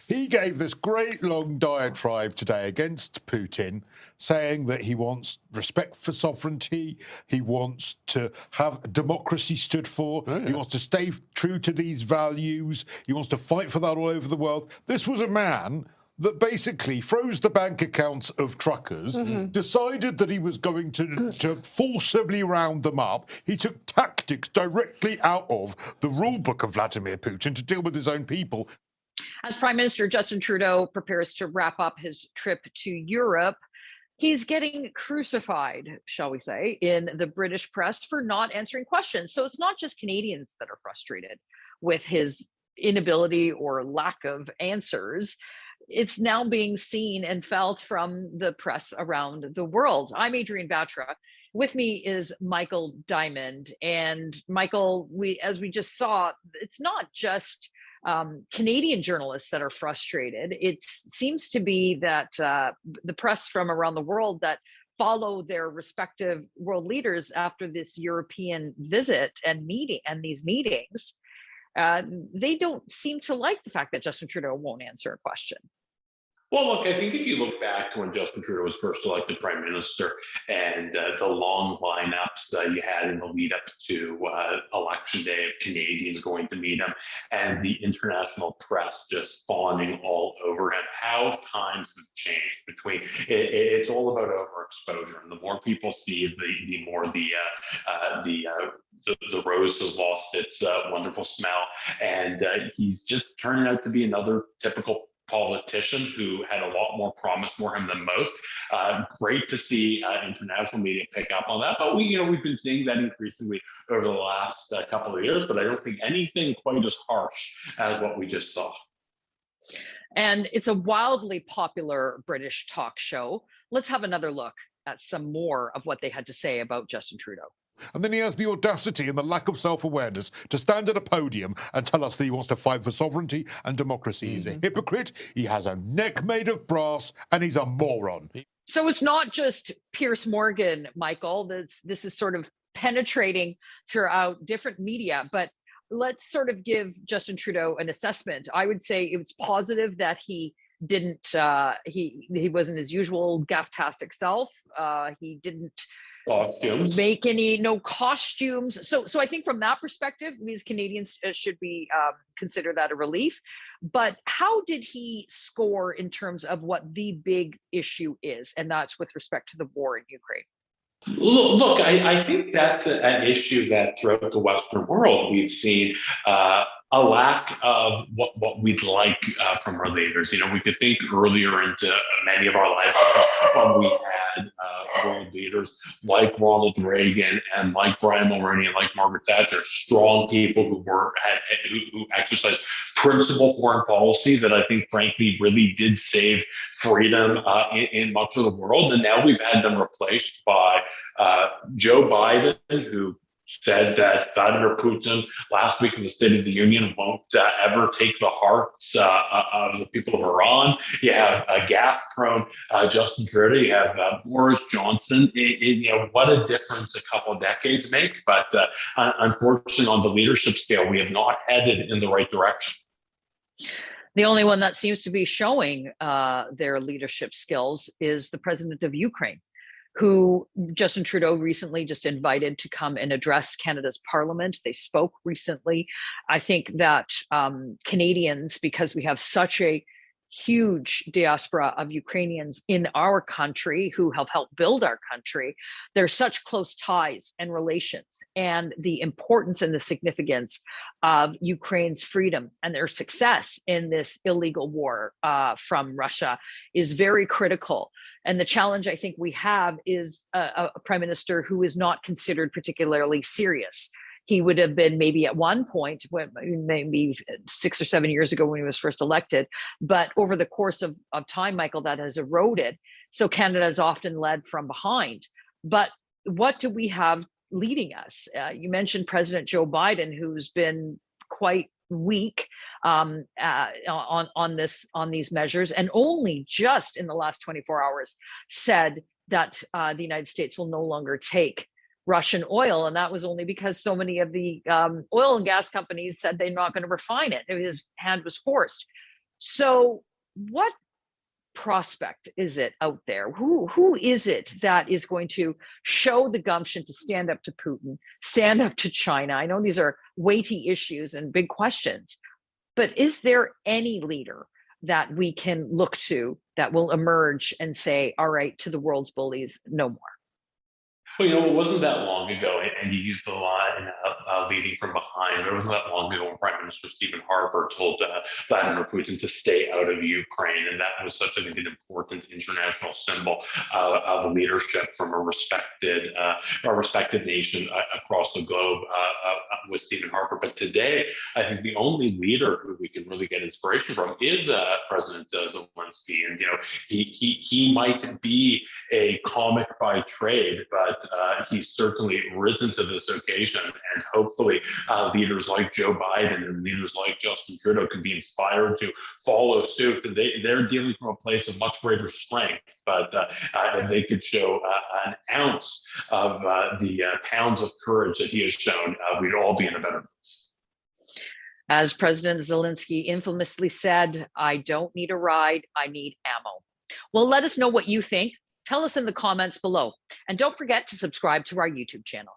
He gave this great long diatribe today against Putin, saying that he wants respect for sovereignty, he wants to have democracy stood for, he wants to stay true to these values, he wants to fight for that all over the world. This was a man that basically froze the bank accounts of truckers, decided that he was going to forcibly round them up. He took tactics directly out of the rule book of Vladimir Putin to deal with his own people. As Prime Minister Justin Trudeau prepares to wrap up his trip to Europe, he's getting crucified, shall we say, in the British press for not answering questions. So it's not just Canadians that are frustrated with his inability or lack of answers. It's now being seen and felt from the press around the world. I'm Adrienne Batra. With me is Michael Diamond. And Michael, as we just saw, it's not just Canadian journalists that are frustrated. It seems to be that the press from around the world that follow their respective world leaders after this European visit and these meetings, they don't seem to like the fact that Justin Trudeau won't answer a question. Well, look, I think if you look back to when Justin Trudeau was first elected prime minister and the long lineups you had in the lead up to election day of Canadians going to meet him and the international press just fawning all over him, how times have changed between it's all about overexposure. And the more people see, the more the rose has lost its wonderful smell. And he's just turning out to be another typical politician who had a lot more promise for him than most. Great to see international media pick up on that, but we've been seeing that increasingly over the last couple of years, but I don't think anything quite as harsh as what we just saw. And it's a wildly popular British talk show. Let's have another look at some more of what they had to say about Justin Trudeau. And then he has the audacity and the lack of self-awareness to stand at a podium and tell us that he wants to fight for sovereignty and democracy. He's a hypocrite, he has a neck made of brass, and he's a moron. So it's not just Piers Morgan, Michael. This is sort of penetrating throughout different media, but let's sort of give Justin Trudeau an assessment. I would say it's positive that he didn't, he wasn't his usual gaftastic self. He didn't make no costumes. So I think from that perspective, we as Canadians should be consider that a relief. But how did he score in terms of what the big issue is? And that's with respect to the war in Ukraine. Look, I think that's an issue that throughout the Western world we've seen a lack of what we'd like from our leaders. We could think earlier into many of our lives when we had world leaders like Ronald Reagan and like Brian Mulroney and like Margaret Thatcher, strong people who exercised principled foreign policy that I think, frankly, really did save freedom in much of the world. And now we've had them replaced by Joe Biden, who said that Vladimir Putin last week in the State of the Union won't ever take the hearts of the people of Iran. You have gaffe-prone Justin Trudeau. You have Boris Johnson. What a difference a couple of decades make. But unfortunately, on the leadership scale, we have not headed in the right direction. The only one that seems to be showing their leadership skills is the president of Ukraine, who Justin Trudeau recently just invited to come and address Canada's parliament. They spoke recently. I think that Canadians, because we have such a huge diaspora of Ukrainians in our country who have helped build our country, there's such close ties and relations, and the importance and the significance of Ukraine's freedom and their success in this illegal war from Russia is very critical. And the challenge I think we have is a prime minister who is not considered particularly serious. He would have been maybe at one point, maybe 6 or 7 years ago when he was first elected. But over the course of time, Michael, that has eroded. So Canada is often led from behind. But what do we have leading us? You mentioned President Joe Biden, who's been quite weak on these measures, and only just in the last 24 hours said that the United States will no longer take Russian oil. And that was only because so many of the oil and gas companies said they're not going to refine it. His hand was forced. So what prospect is it out there? Who is it that is going to show the gumption to stand up to Putin, stand up to China? I know these are weighty issues and big questions, but is there any leader that we can look to that will emerge and say, all right, to the world's bullies, no more? Well, it wasn't that long ago, and you used the line leading from behind. It wasn't that long ago when Prime Minister Stephen Harper told Vladimir Putin to stay out of Ukraine, and that was such, I think, an important international symbol of leadership from a respected nation across the globe with Stephen Harper. But today, I think the only leader who we can really get inspiration from is President Zelensky, and he might be a comic by trade, but he's certainly risen to this occasion, and hopefully leaders like Joe Biden and leaders like Justin Trudeau can be inspired to follow suit. And they're dealing from a place of much greater strength, but if they could show an ounce of the pounds of courage that he has shown, we'd all be in a better place. As President Zelensky infamously said, I don't need a ride, I need ammo. Well, let us know what you think. Tell us in the comments below. And don't forget to subscribe to our YouTube channel.